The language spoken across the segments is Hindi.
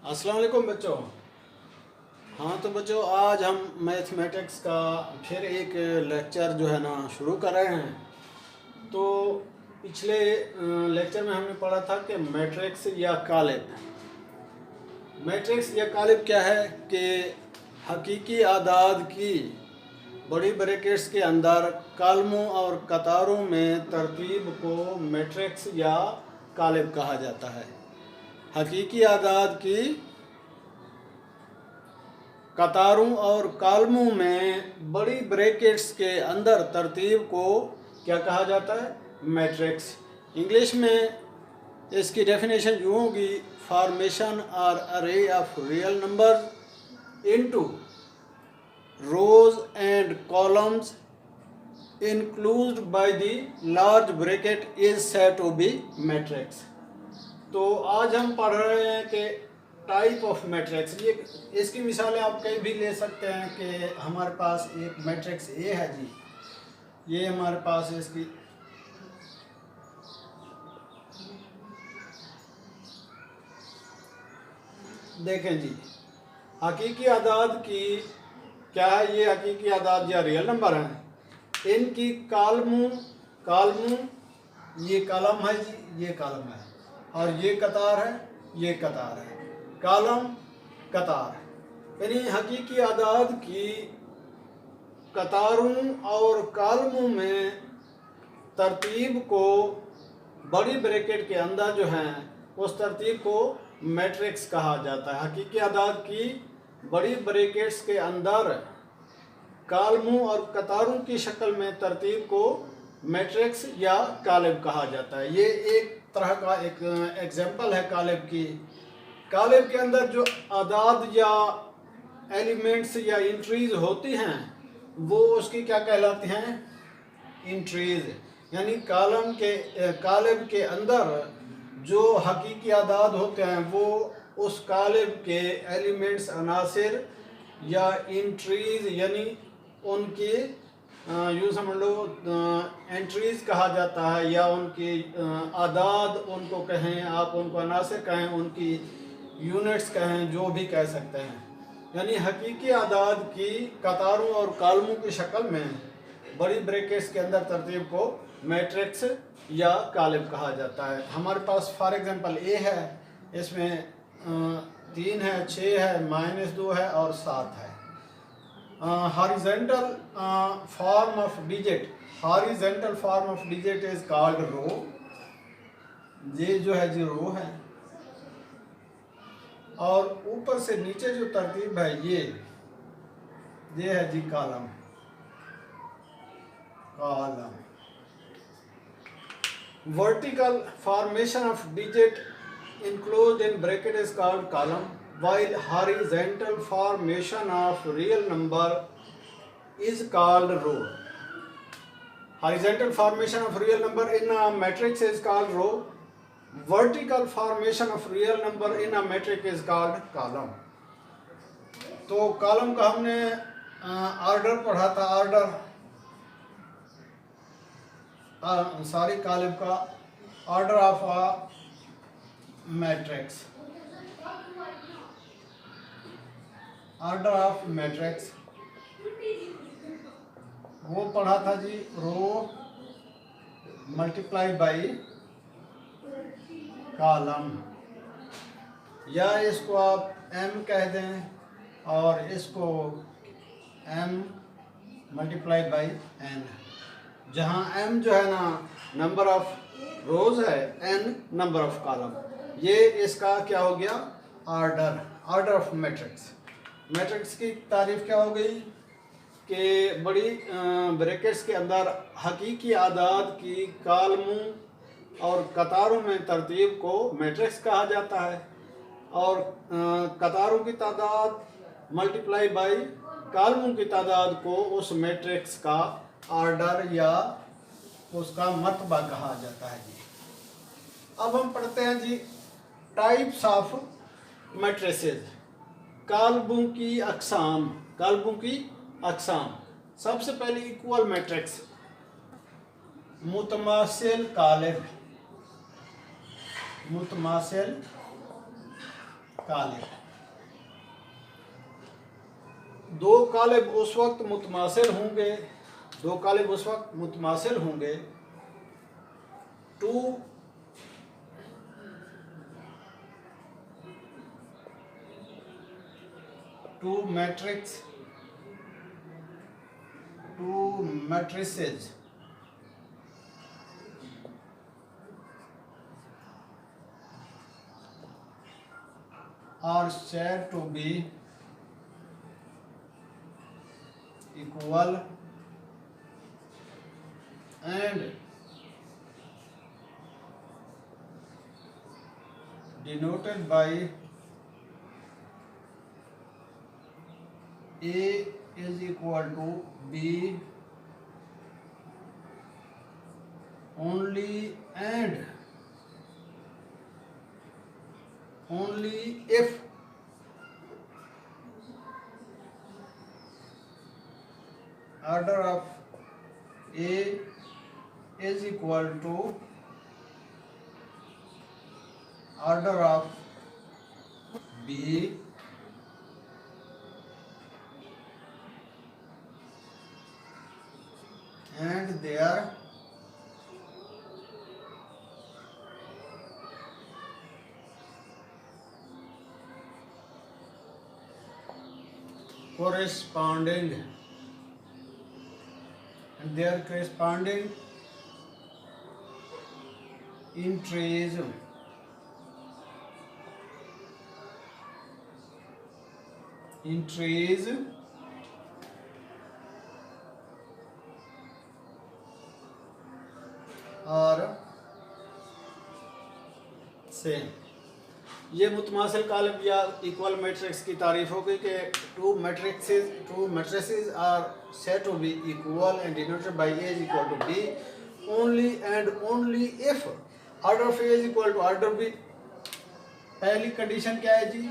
अस्सलाम वालेकुम बच्चों। हाँ तो बच्चों, आज हम मैथमेटिक्स का फिर एक लेक्चर जो है ना शुरू कर रहे हैं। तो पिछले लेक्चर में हमने पढ़ा था कि मैट्रिक्स या कालिब। मैट्रिक्स या कालिब क्या है कि हकीकी आदाद की बड़ी ब्रैकेट्स के अंदर कॉलमों और कतारों में तरतीब को मैट्रिक्स या कालिब कहा जाता है। हकीकी आदाद की कतारों और कॉलमों में बड़ी ब्रैकेट्स के अंदर तरतीब को क्या कहा जाता है? मैट्रिक्स। इंग्लिश में इसकी डेफिनेशन यूँ होगी, फॉर्मेशन और अरे of real number into rose and columns included by the large bracket is said to be matrix। तो आज हम पढ़ रहे हैं कि टाइप ऑफ मैट्रिक्स। ये इसकी मिसालें आप कहीं भी ले सकते हैं कि हमारे पास एक मैट्रिक्स ए है जी, ये हमारे पास इसकी देखें जी, हकीकी आदाद की क्या है? ये हकीकी आदाद या रियल नंबर हैं। इनकी कालमों ये कॉलम है जी, ये कॉलम है, और ये कतार है, ये कतार है, कॉलम कतार। यानी हकीकी आदाद की कतारों और कॉलमों में तरतीब को बड़ी ब्रैकेट के अंदर जो है उस तरतीब को मैट्रिक्स कहा जाता है। हकीकी आदाद की बड़ी ब्रैकेट्स के अंदर कॉलमों और कतारों की शक्ल में तरतीब को मैट्रिक्स या कालिब कहा जाता है। ये एक तरह का एक एग्जाम्पल है कालिब की। कालिब के अंदर जो आदाद या एलिमेंट्स या इंट्रीज होती हैं वो उसकी क्या कहलाती हैं? इंट्रीज। यानी कालिब के अंदर जो हकीकी आदाद होते हैं वो उस कालिब के एलिमेंट्स, अनासिर या इंट्रीज यानी उनकी यूँ समझ लो एंट्रीज कहा जाता है, या उनकी आदाद उनको कहें, आप उनको अनासिर कहें, उनकी यूनिट्स कहें, जो भी कह सकते हैं। यानी हकीकी आदाद की कतारों और कॉलमों की शक्ल में बड़ी ब्रैकेट्स के अंदर तरतीब को मैट्रिक्स या कालिब कहा जाता है। हमारे पास फॉर एग्जांपल ए है, इसमें 3 है, 6 है, -2 है और 7 है। Horizontal form of digit is called row. ये जो है जी रो है, और ऊपर से नीचे जो तरतीब है ये है जी column. Vertical formation of digit enclosed in bracket is called column, while horizontal formation of real number is called row. Horizontal formation of real number in a matrix is called row. Vertical formation of real number in a matrix is called column. तो कॉलम का हमने ऑर्डर पढ़ा था, कॉलम का order of a matrix, order of matrix वो पढ़ा था जी, रो मल्टीप्लाई बाई कॉलम, या इसको आप m कह दें और इसको m मल्टीप्लाई बाई n, जहाँ m जो है ना नंबर ऑफ रोज है, n नंबर ऑफ कॉलम। ये इसका क्या हो गया? ऑर्डर ऑफ मैट्रिक्स की तारीफ क्या हो गई कि बड़ी ब्रैकेट्स के अंदर हकीकी आदाद की कॉलमों और कतारों में तरतीब को मैट्रिक्स कहा जाता है, और कतारों की तादाद मल्टीप्लाई बाई कॉलमों की तादाद को उस मैट्रिक्स का ऑर्डर या उसका मर्तबा कहा जाता है जी। अब हम पढ़ते हैं जी टाइप्स ऑफ मैट्रिसेस, कॉलमों की अक़साम। सबसे पहले इक्वल मैट्रिक्स, मुतमासिल कालिब, कालिब। दो कालिब उस वक्त मुतमासिल होंगे, दो कालिब उस वक्त मुतमासिल होंगे to matrices are said to be equal and denoted by A is equal to B only if order of A is equal to order of B and their corresponding entries are same। ये मुतमासिल कालिब या इक्वल मैट्रिक्स की तारीफ हो गई कि two matrices are said to be equal and denoted by A is equal to B only if order of A is equal to order B. पहली कंडीशन क्या है जी?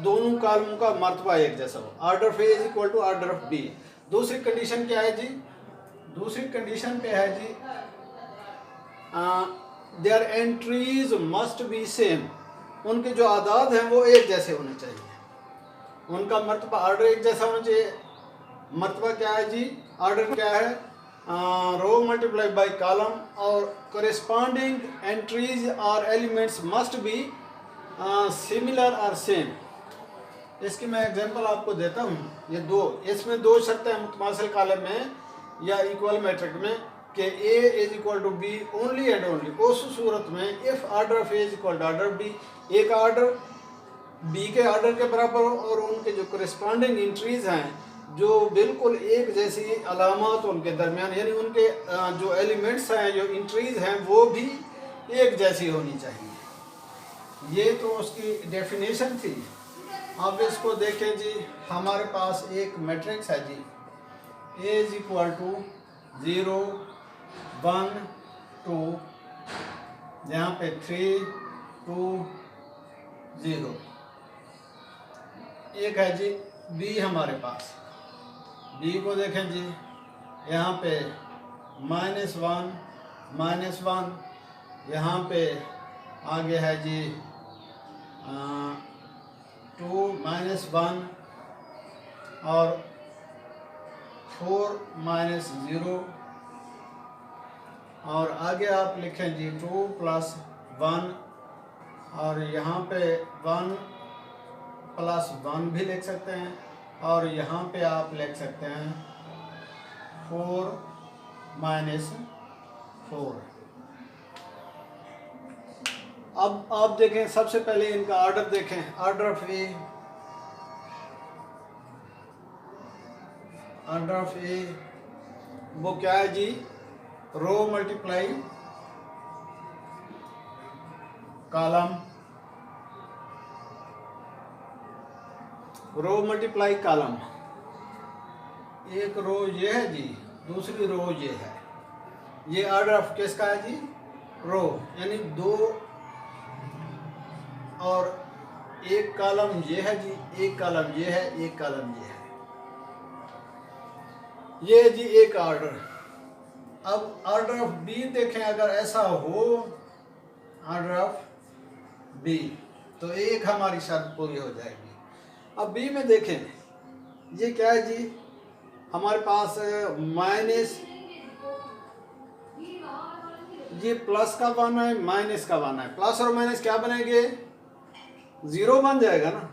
दोनों कालमों का मर्तबा एक जैसा हो, order of A is equal to order of B. दूसरी कंडीशन क्या है जी? दूसरी कंडीशन पे है जी there entries must be same. उनके जो आदाद हैं वो एक जैसे होने चाहिए, उनका मर्तबा ऑर्डर एक जैसा होना चाहिए। मर्तबा क्या है जी? ऑर्डर क्या है? रो मल्टीप्लाई बाय कॉलम और कॉरेस्पॉन्डिंग एंट्रीज और एलिमेंट्स मस्ट बी सिमिलर और सेम। इसकी मैं एग्जांपल आपको देता हूँ। ये दो, इसमें दो शर्तें हैं मुतमासिल कालिब में या इक्वल मैट्रिक में कि A is equal to B only and only उस सूरत में if order of A is equal to order B, A का ऑर्डर बी के ऑर्डर के बराबर हो और उनके जो कॉरेस्पॉन्डिंग एंट्रीज हैं जो बिल्कुल एक जैसी अलामत उनके दरमियान, यानी उनके जो एलिमेंट्स हैं, जो एंट्रीज हैं वो भी एक जैसी होनी चाहिए। ये तो उसकी डेफिनेशन थी। अब इसको देखें जी, हमारे पास एक मैट्रिक्स है जी, A इज इक्वल टू 0 1 2, यहाँ पे 3 2 0। एक है जी B हमारे पास, B को देखें जी, यहाँ पे -1 -1, यहाँ पे आगे है जी 2 -1 और 4 -0 और आगे आप लिखें जी 2 + 1 और यहाँ पे 1 + 1 भी लिख सकते हैं और यहाँ पे आप लिख सकते हैं 4 - 4। अब आप देखें, सबसे पहले इनका ऑर्डर देखें। ऑर्डर ऑफ ए वो क्या है जी? Row multiply column, row multiply column. एक रो ये है जी, दूसरी रो ये है। ये ऑर्डर ऑफ किसका है जी? रो, यानी 2 और एक कॉलम ये है जी, एक कॉलम ये है, एक कॉलम ये है। ये जी एक ऑर्डर। अब ऑर्डर ऑफ बी देखें, अगर ऐसा हो ऑर्डर ऑफ बी तो एक हमारी शर्त पूरी हो जाएगी। अब बी में देखें, ये क्या है जी, हमारे पास माइनस, ये प्लस का 1 है, माइनस का 1 है। प्लस और माइनस क्या बनेंगे, 0 बन जाएगा ना।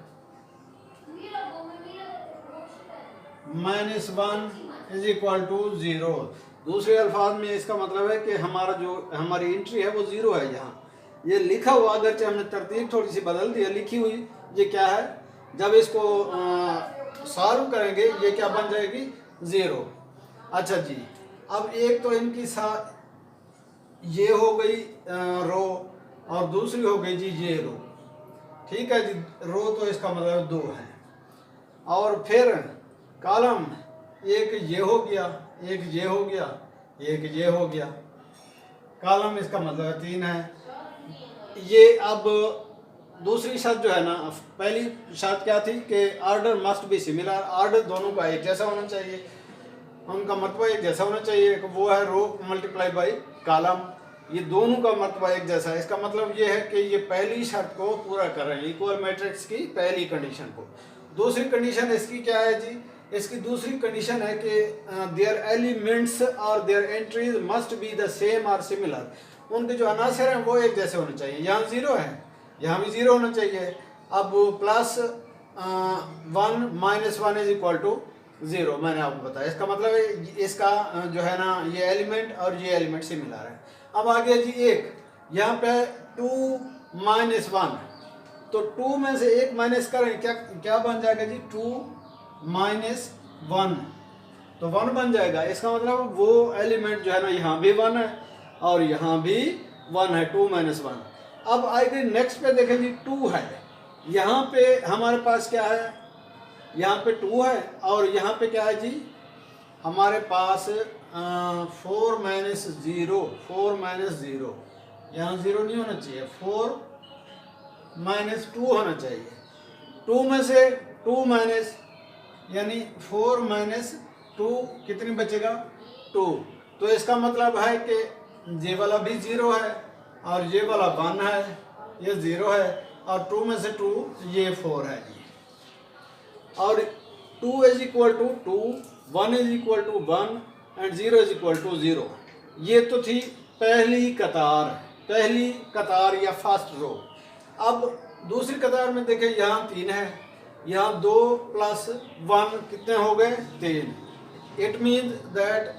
-1 इज इक्वल टू 0। दूसरे अल्फाज में इसका मतलब है कि हमारा जो हमारी एंट्री है वो 0 है। यहाँ ये लिखा हुआ, अगरचे हमने तरतीब थोड़ी सी बदल दी है, लिखी हुई ये क्या है, जब इसको सॉल्व करेंगे ये क्या बन जाएगी, 0। अच्छा जी, अब एक तो इनकी ये हो गई रो और दूसरी हो गई जी ये रो। ठीक है जी, रो तो इसका मतलब 2 है। और फिर कॉलम एक ये हो गया, एक ये हो गया, एक ये हो गया। कॉलम इसका मतलब 3 है। ये अब दूसरी शर्त जो है ना, पहली शर्त क्या थी कि order must be similar, order दोनों का एक जैसा होना चाहिए, उनका मर्तबा एक जैसा होना चाहिए। वो है रो मल्टीप्लाई बाई कॉलम, ये दोनों का मर्तबा एक जैसा है। इसका मतलब ये है कि ये पहली शर्त को पूरा कर रहे हैं, इक्वल मैट्रिक्स की पहली कंडीशन को। दूसरी कंडीशन इसकी क्या है जी, इसकी दूसरी कंडीशन है कि देयर एलिमेंट्स और their entries must be the same और सिमिलर, उनके जो अनासर हैं वो एक जैसे होने चाहिए। यहाँ 0 है, यहाँ भी 0 होना चाहिए। अब +1 -1 इज इक्वल टू 0 मैंने आपको बताया। इसका मतलब है इसका जो है ना, ये एलिमेंट और ये एलिमेंट सिमिलर है। अब आगे जी एक, यहाँ पे 2 - 1, तो 2 में से एक माइनस करें, क्या क्या बन जाएगा जी, 2 - 1, तो 1 बन जाएगा। इसका मतलब वो एलिमेंट जो है ना, यहाँ भी 1 है और यहाँ भी 1 है, 2 - 1। अब आगे नेक्स्ट पे देखें जी, 2 है, यहाँ पे हमारे पास क्या है, यहाँ पे 2 है और यहाँ पे क्या है जी, हमारे पास 4 - 0, 4 - 0, यहाँ 0 नहीं होना चाहिए, 4 - 2 होना चाहिए। 2 में से 2 माइनस, यानी 4 - 2 कितनी बचेगा, 2। तो इसका मतलब है कि ये वाला भी 0 है और ये वाला 1 है, ये 0 है और 2 में से 2 ये 4 है जी। और 2 is equal to 2, 1 is equal to 1 and 0 is equal to 0। ये तो थी पहली कतार या फर्स्ट रो। अब दूसरी कतार में देखें, यहाँ 3 है, यहाँ 2 + 1 कितने हो गए, 3। It means that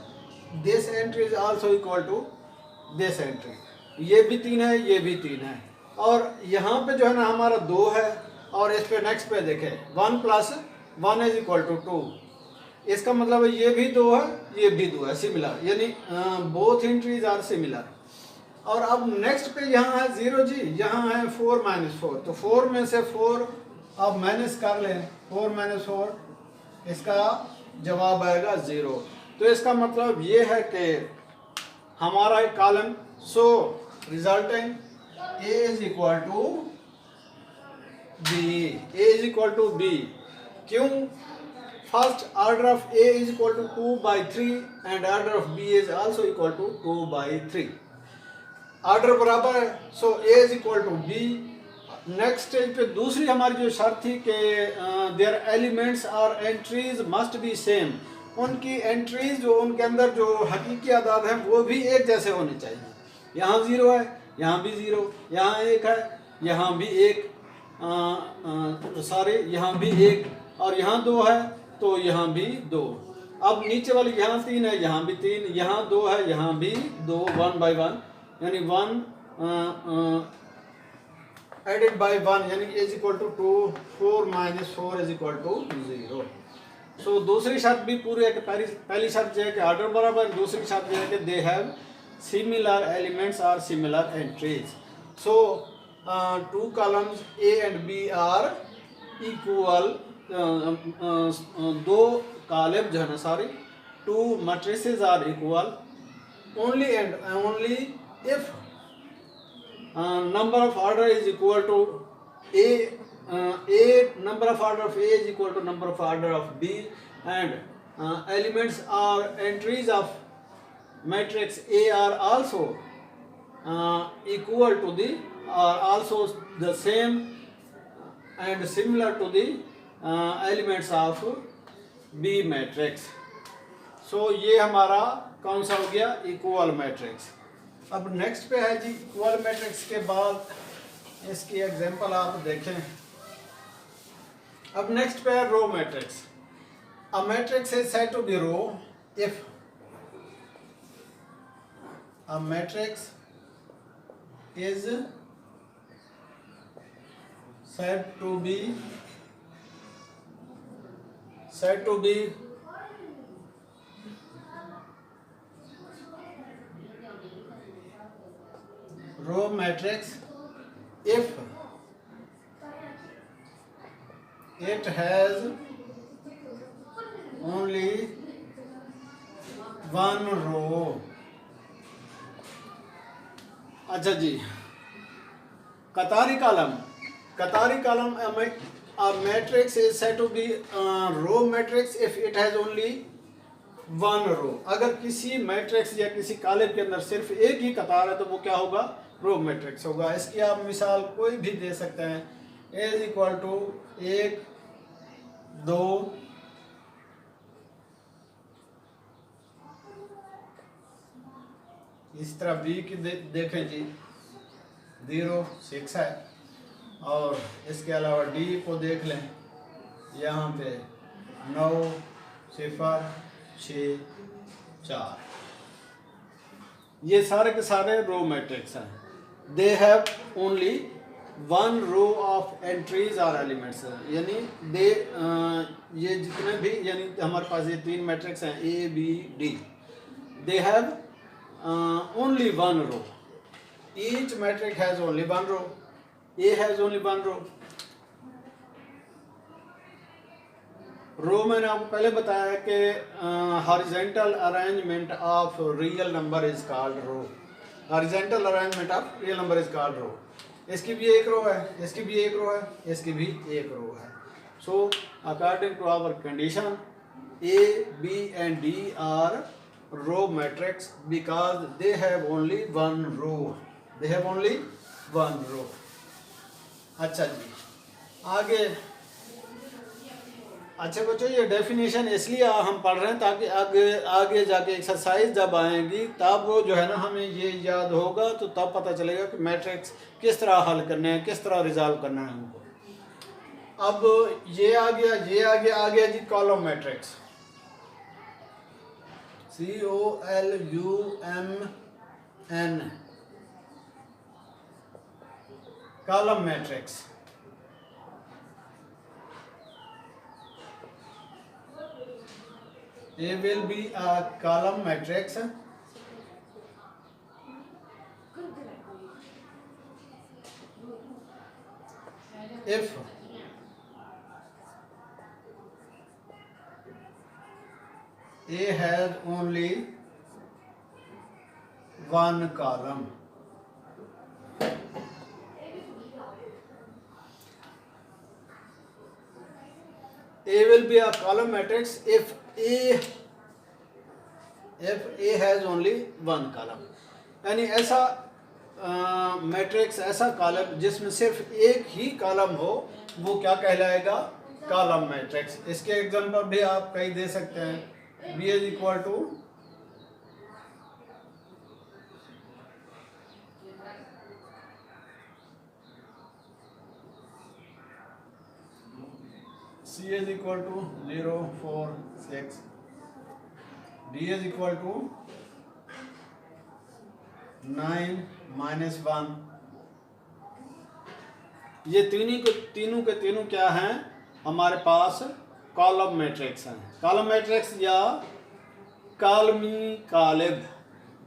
this entry is also equal to this entry. ये भी 3 है, ये भी 3 है। और यहाँ पे जो है ना हमारा 2 है और इस पे नेक्स्ट पे देखें 1 + 1 इज इक्वल टू 2। इसका मतलब है ये भी 2 है, ये भी 2 है, सिमिलर, यानी बोथ एंट्रीज आर सिमिलर। और अब नेक्स्ट पे यहाँ है 0 जी, यहाँ है 4 - 4, तो 4 में से 4 अब माइनस कर लें, 4 - 4, इसका जवाब आएगा 0। तो इसका मतलब ये है कि हमारा एक column, so resulting A is equal to B, A is equal to B. क्यों, first order of A is equal to 2/3 and order of B is also equal to 2/3, order बराबर है, so A is equal to B. Next stage पे दूसरी हमारी जो शर्त थी कि देयर एलिमेंट्स और एंट्रीज मस्ट बी सेम, उनकी एंट्रीज जो उनके अंदर जो हकीकी आदाद हैं वो भी एक जैसे होने चाहिए। यहाँ 0 है, यहाँ भी 0, यहाँ 1 है, यहाँ भी 1, सॉरी यहाँ भी 1 और यहाँ 2 है तो यहाँ भी 2। अब नीचे वाली यहाँ 3 है, यहाँ भी 3, यहाँ 2 है, यहाँ भी 2, 1/1, यानी 1 एडेड बाय 1 यानी is equal to 2, 4 - 4 is equal to 0। So दूसरी शर्त भी पूरी है कि पहली शर्त यह है कि ऑर्डर बराबर, दूसरी शर्त यह है कि दे हैव सिमिलर एलिमेंट्स और similar entries. So 2 columns A and B are equal, 2 column जो है ना, sorry 2 matrices are equal only and only if number of order is equal to number of order of A is equal to number of order of B and elements or entries of matrix A are also equal to the, are also the same and similar to the elements of B matrix. So ये हमारा कौन सा हो गया, इक्वल मैट्रिक्स। अब नेक्स्ट पे है जी इक्वल मैट्रिक्स के बाद इसकी एग्जांपल आप देखें। अब नेक्स्ट पे है row matrix. A matrix is said to be row if a matrix is said to be row matrix if it has only one row। अच्छा जी, कतारी column a matrix is said to be row matrix if it has only one row। अगर किसी मैट्रिक्स या किसी कॉलम के अंदर सिर्फ एक ही कतार है तो वो क्या होगा, रो मैट्रिक्स होगा। इसकी आप मिसाल कोई भी दे सकते हैं, A इज इक्वल टू 1 2 इस तरह B की देखें जी 0 6 है, और इसके अलावा डी को देख लें, यहाँ पे 9 0 6 4, ये सारे के सारे रो मैट्रिक्स हैं। They have only one row of entries और एलिमेंट्स, यानी दे ये जितने भी, यानी हमारे पास ये 3 मैट्रिक्स हैं A B D, they have only one row. Each matrix has only one row. A has only one row। Row मैंने आपको पहले बताया है कि horizontal arrangement of real number is called row. Horizontal arrangement of real number is called row. इसकी भी एक रो है, इसकी भी एक रो है, इसकी भी एक रो है। So according to our condition A, B and D are row matrix because they have only one row। They have only one row। अच्छा जी, आगे। अच्छा बच्चों, ये डेफिनेशन इसलिए हम पढ़ रहे हैं ताकि आगे जाके एक्सरसाइज जब आएंगी तब वो जो है ना हमें ये याद होगा, तो तब पता चलेगा कि मैट्रिक्स किस तरह हल करने हैं, किस तरह रिजॉल्व करना है हमको। अब ये आ गया, ये आ गया जी column matrix, COLUMN, column matrix। A will be a column matrix if A has only one column। A will be a column matrix if A has only one column। यानी ऐसा मैट्रिक्स, ऐसा कॉलम जिसमें सिर्फ एक ही कॉलम हो, वो क्या कहलाएगा, कॉलम मैट्रिक्स। इसके एग्जांपल भी आप कई दे सकते हैं। B is equal to C is equal to 0 4 6, D is equal to 9 -1। ये तीनों के तीनों क्या हैं, हमारे पास कॉलम मैट्रिक्स हैं। कॉलम मैट्रिक्स या कालमी कालिब,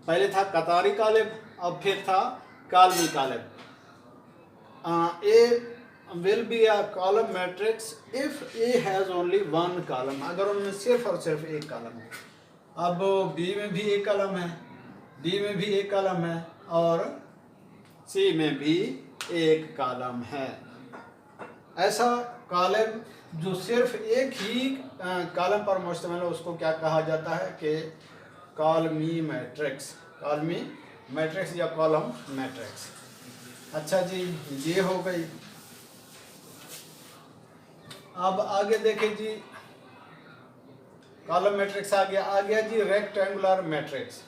पहले था कतारी कालिब, अब फिर था कालमी कालिब। A will be a column matrix if A has only one column, अगर उनमें सिर्फ और सिर्फ एक कॉलम है। अब B में भी एक कॉलम है, D में भी एक कॉलम है, और C में भी एक कॉलम है। ऐसा कॉलम जो सिर्फ एक ही कॉलम पर मुश्तमिल है उसको क्या कहा जाता है कि कॉलमी मैट्रिक्स। कॉलमी मैट्रिक्स या कॉलम मैट्रिक्स। अच्छा जी, ये हो गई। अब आगे देखें जी, कॉलम मैट्रिक्स आ गया जी rectangular matrix.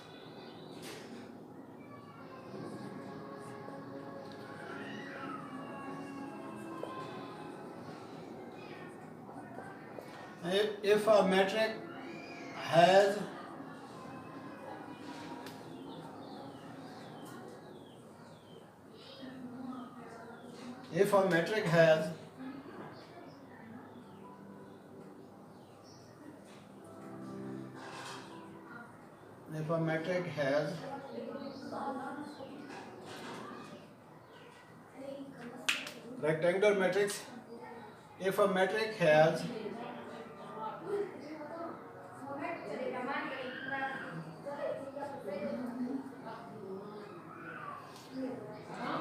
If a matrix has if a matrix has if a matrix has rectangular matrix, if a matrix has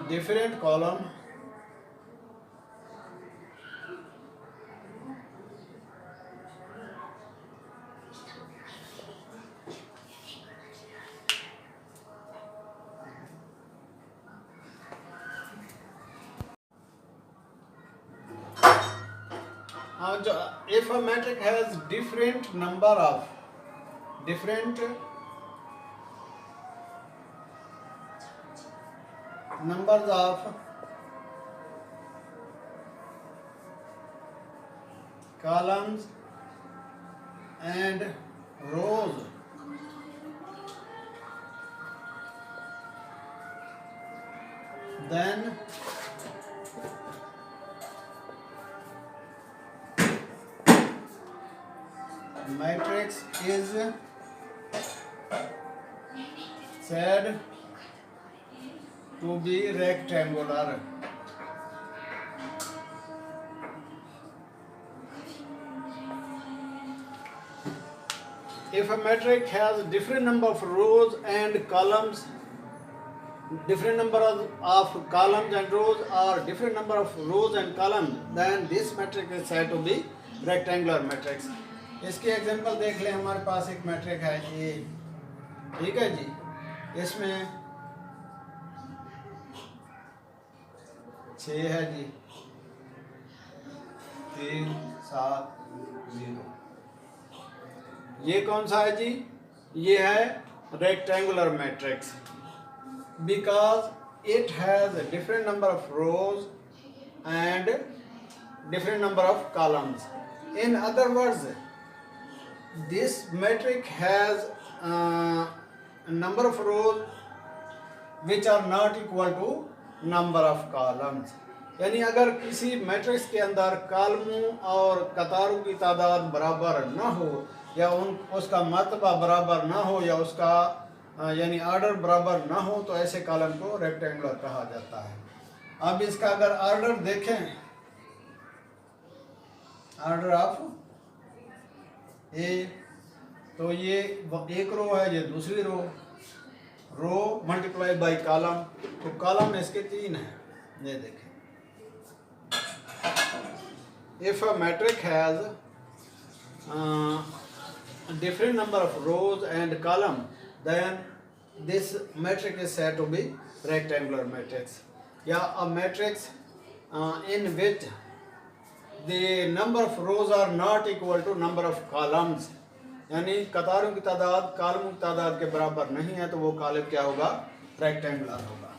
different column if a matrix has different numbers of columns and rows, then matrix is said to be rectangular. If a matrix has different number of rows and columns, different number of columns and rows, or different number of rows and columns, then this matrix is said to be rectangular matrix. इसके एग्जांपल देख लें, हमारे पास एक मैट्रिक्स है ए, ठीक है जी, इसमें 6 है जी, 3 7 0, ये कौन सा है जी? ये है rectangular matrix, because it has a different number of rows and different number of columns. In other words, this matrix has number of rows which are not equal to number of columns. यानी अगर किसी मैट्रिक्स के अंदर कॉलमों और कतारों की तादाद बराबर ना हो, या उसका मर्तबा बराबर ना हो, या उसका यानी ऑर्डर बराबर ना हो, तो ऐसे कॉलम को रेक्टेंगुलर कहा जाता है। अब इसका अगर ऑर्डर देखें, ऑर्डर ऑफ ए, तो ये एक रो है, ये दूसरी रो मल्टीप्लाई बाय कॉलम, तो कॉलम इसके 3 हैं, ये देखें। If a matrix has different number of rows and column, then this matrix is said to be rectangular matrix. Yeah, a matrix in which the number of rows are not equal to number of columns, यानी कतारों की तादाद कॉलमों की तादाद के बराबर नहीं है, तो वो कॉलम क्या होगा? रेक्टेंगुलर होगा।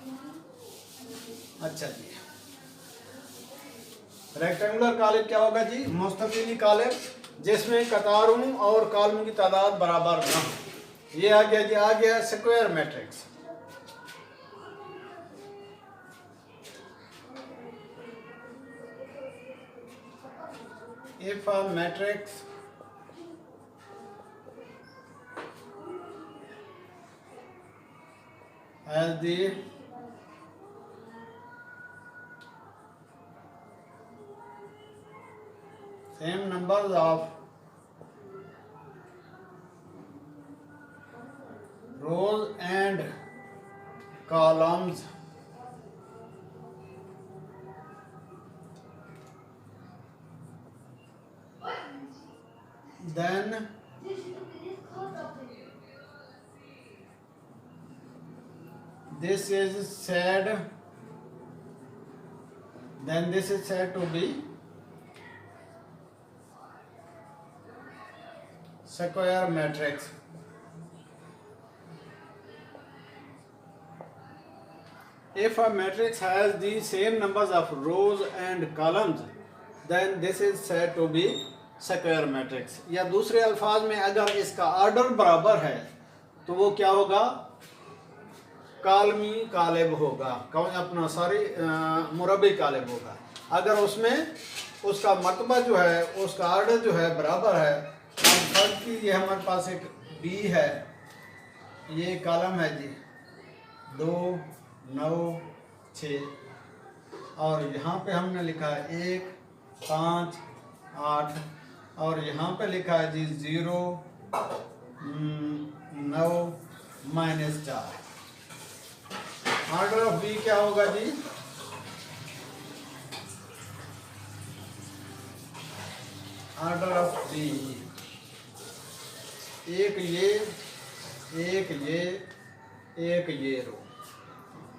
अच्छा जी, रेक्टेंगुलर कॉलम क्या होगा जी? मुस्तकिली कॉलम जिसमें कतारों और कॉलमों की तादाद बराबर ना हो। ये आ गया जी, आ गया square matrix. If a matrix has the same numbers of rows and columns, then this is said to be square matrix. If a matrix has the same numbers of rows and columns, then this is said to be square matrix. या दूसरे अल्फाज में अगर इसका ऑर्डर बराबर है तो वो क्या होगा, कालमी कालिब होगा, अपना सॉरी मुरबी कालिब होगा। अगर उसमें उसका मरतबा जो है, उसका ऑर्डर जो है बराबर है, हम फर्क की ये हमारे पास एक बी है, ये कॉलम है जी 2 9 6 और यहाँ पे हमने लिखा है 1 5 8 और यहाँ पे लिखा है जी 0 9 -4। ऑर्डर ऑफ बी क्या होगा जी, ऑर्डर ऑफ बी एक ये रो।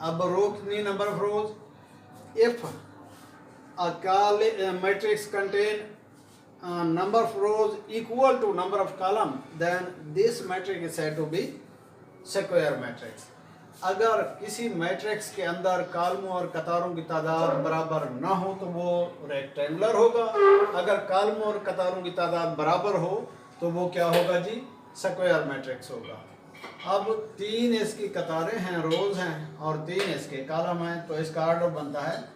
अब रो कितनी, number of rose. If a matrix contain number of rows equal to number of column, then this matrix is said to be square matrix. अगर किसी मैट्रिक्स के अंदर कॉलमों और कतारों की तादाद बराबर ना हो तो वो रेक्टेंगुलर होगा, अगर कॉलमों और कतारों की तादाद बराबर हो तो वो क्या होगा जी, स्क्वायर मैट्रिक्स होगा। अब 3 इसकी कतारें हैं, रोज हैं, और 3 इसके कॉलम हैं, तो इसका ऑर्डर बनता है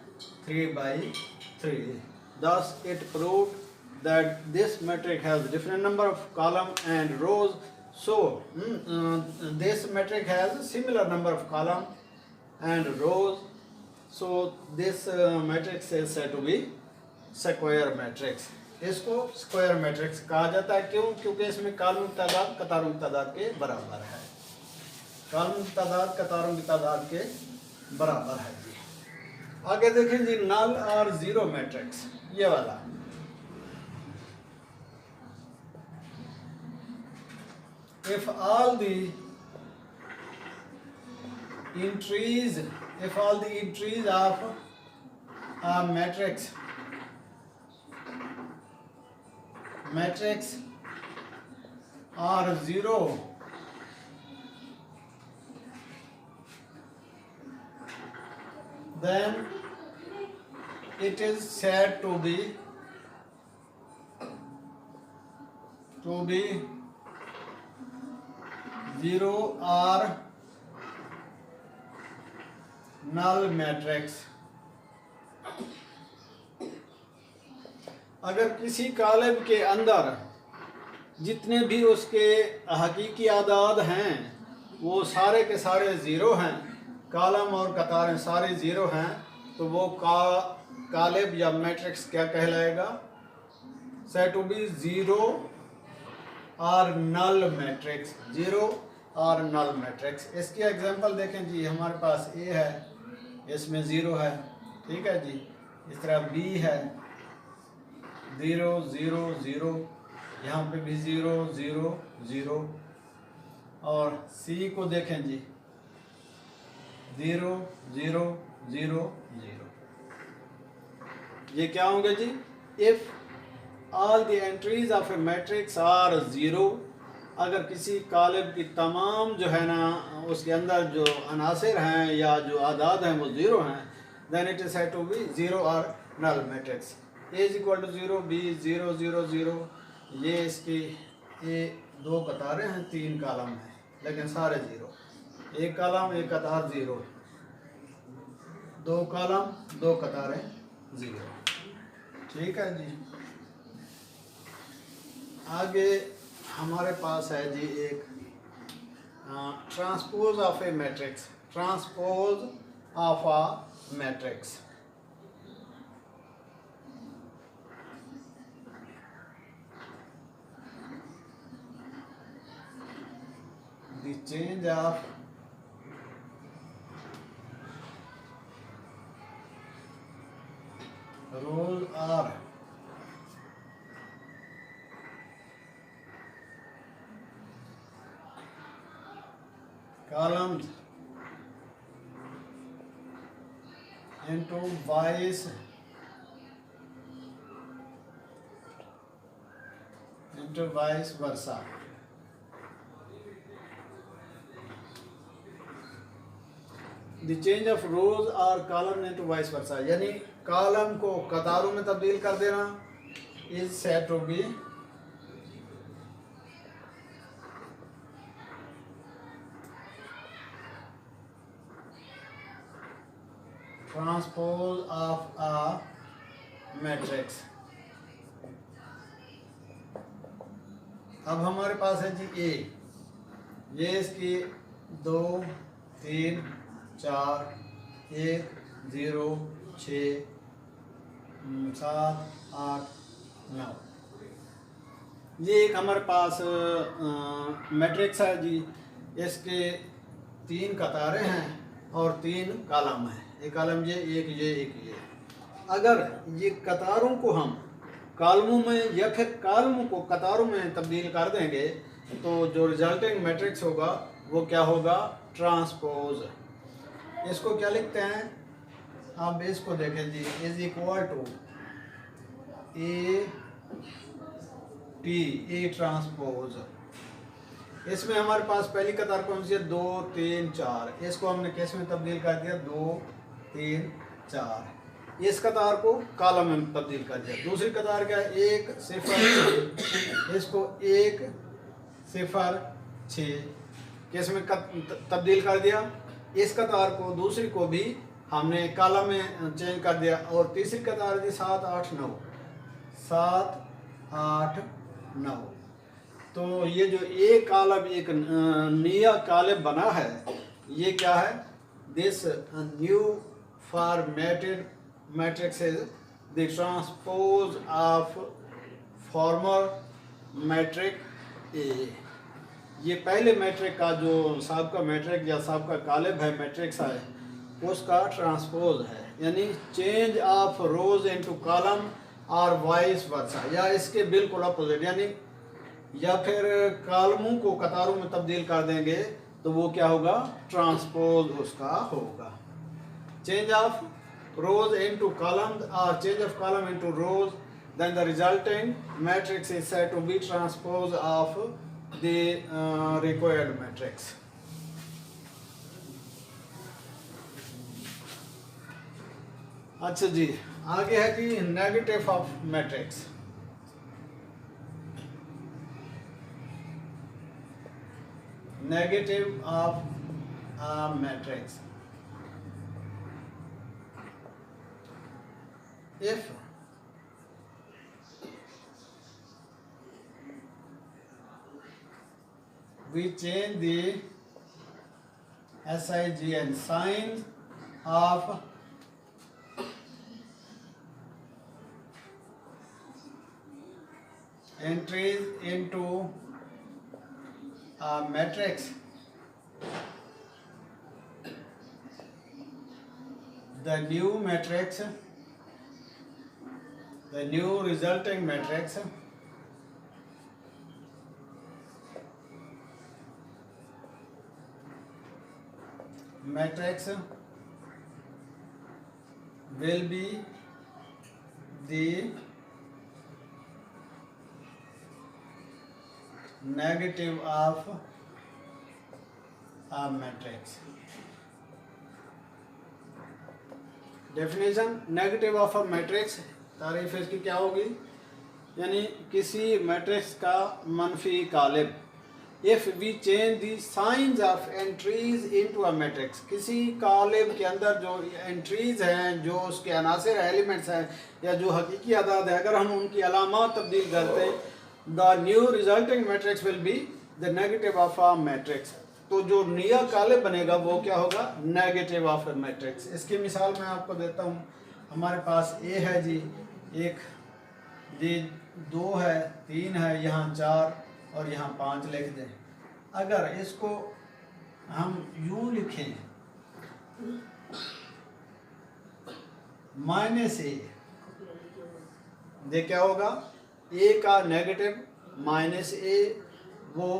3/3। Thus it proved that this matrix has different number of column and rows. So this matrix has similar number of column and rows. So this matrix is said to be square matrix. इसको स्क्वायर मैट्रिक्स कहा जाता है। क्यों? क्योंकि इसमें कॉलम की तादाद कतारों की तादाद के बराबर है, कॉलम की तादाद कतारों की तादाद के बराबर है जी। आगे देखें जी, नल और जीरो मैट्रिक्स, ये वाला। If all the entries of a matrix are 0, then it is said to be zero or null matrix। अगर किसी कॉलम के अंदर जितने भी उसके हकीकी आदाद हैं वो सारे के सारे ज़ीरो हैं, कॉलम और कतारें सारे ज़ीरो हैं, तो वो कॉलम या मैट्रिक्स क्या कहलाएगा, सेड टू बी ज़ीरो और नल मैट्रिक्स, ज़ीरो और नल मैट्रिक्स। इसकी एग्जांपल देखें जी, हमारे पास ए है, इसमें ज़ीरो है, ठीक है जी। इस तरह बी है 0 0 0, यहाँ पे भी 0 0 0, और सी को देखें जी 0 0 0 0। ये क्या होंगे जी, if all the entries of A matrix are 0, अगर किसी कॉलम की तमाम जो है ना उसके अंदर जो अनासिर हैं या जो आदाद हैं वो 0 हैं, then it is said to be 0 और null matrix. A is equal to 0, B 0 0 0, ये इसकी ए 2 कतारें हैं, 3 कॉलम हैं, लेकिन सारे 0, एक कॉलम एक कतार 0, 2 कॉलम 2 कतारें 0, ठीक है जी। आगे हमारे पास है जी एक transpose of A matrix, transpose of a matrix. The change of rows or columns into vice versa। The change of रोज और कॉलम इनटू वाइस वर्सा, यानी कॉलम को कतारों में तब्दील कर देना is said to be transpose of a matrix. अब हमारे पास है जी ए, ये इसकी 2 3 4 1 0 6 7 8 9, ये एक हमारे पास मैट्रिक्स है जी। इसके 3 कतारें हैं और 3 कॉलम हैं, एक कॉलम ये, एक ये, एक ये। अगर ये कतारों को हम कॉलमों में या फिर कॉलमों को कतारों में तब्दील कर देंगे तो जो रिजल्टिंग मैट्रिक्स होगा वो क्या होगा, ट्रांसपोज। इसको क्या लिखते हैं, आप इसको देखें जी, is equal to A T, A transpose. इसमें हमारे पास पहली कतार कौन सी है, 2 3 4, इसको हमने किस में तब्दील कर दिया, 2 3 4। इस कतार को कॉलम में तब्दील कर दिया। दूसरी कतार क्या है, 1 0 6, इसको 1 0 6 किस में तब्दील कर दिया। इस कतार को दूसरी को भी हमने कॉलम में चेंज कर दिया। और तीसरी कतार थी 7 8 9, 7 8 9। तो ये जो एक कॉलम, एक नया कॉलम बना है, ये क्या है, this new formatted matrix is the transpose of former matrix A. ये पहले मैट्रिक का जो सबका मैट्रिक या सबका कॉलम है, मैट्रिक्स है, उसका ट्रांसपोज है, यानी change of rose into column और वाइस वर्सा, या इसके बिल्कुल अपोजिट, यानी या फिर कॉलमों को कतारों में तब्दील कर देंगे तो वो क्या होगा, ट्रांसपोज उसका होगा। Change of rows into columns or change of column into rows, then the resulting matrix is said to be transpose of the required matrix. अच्छा जी, आगे है कि negative of matrix. Negative of a matrix, if we change the SIGN, signs of entries into a matrix, the new matrix, the new resulting matrix will be the negative of a matrix. Definition, negative of a matrix, तारीफ इसकी क्या होगी, यानी किसी मैट्रिक्स का मनफी column. If we change the signs of entries into a matrix, किसी कॉलम के अंदर जो एंट्रीज हैं, जो उसके अनासिर एलिमेंट्स हैं या जो हकीकी अदाद है, अगर हम उनकी अलामात तब्दील करते हैं, the new resulting matrix will be the negative of a matrix. तो जो नया कॉलम बनेगा वो क्या होगा, नेगेटिव ऑफ अ मैट्रिक्स। इसकी मिसाल मैं आपको देता हूँ। हमारे पास ए है जी, एक जी 2 है, 3 है, यहाँ 4 और यहाँ 5 लिख दें। अगर इसको हम यूं लिखें -a, दे क्या होगा, ए का नेगेटिव -a, वो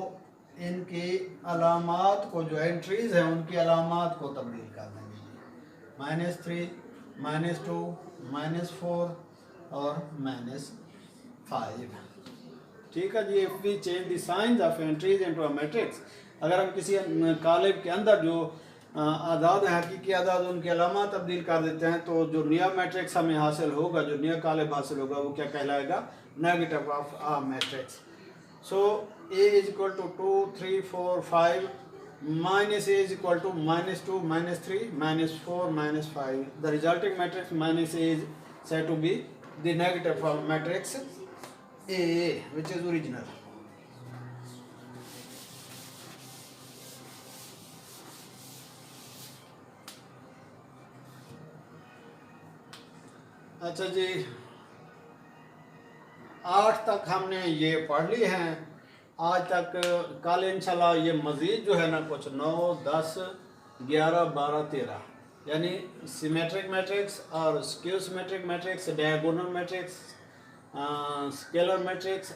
इनकी अलामात को, जो एंट्रीज हैं उनकी अलामात को तब्दील कर देंगे। -3 -2 -4 और -5। ठीक है जी। If we change the signs of entries into a matrix, अगर हम किसी कॉलम के अंदर जो आदाद है, हकीकी आदाद, उनके अलामा तब्दील कर देते हैं तो जो नया मैट्रिक्स हमें हासिल होगा, जो नया कालिब हासिल होगा, वो क्या कहलाएगा? Negative of a matrix. So A is equal to 2, 3, 4, 5, minus A is equal to -2, -3, -4, -5. The resulting matrix minus A is said to be the negative of matrix AA, which is original. अच्छा जी, 8 तक हमने ये पढ़ ली हैं आज तक. कल इंशाल्लाह ये मज़ीद जो है ना कुछ 9, 10, 11, 12, 13 यानी सिमेट्रिक मैट्रिक्स और skew symmetric matrix, diagonal matrix, scalar matrix,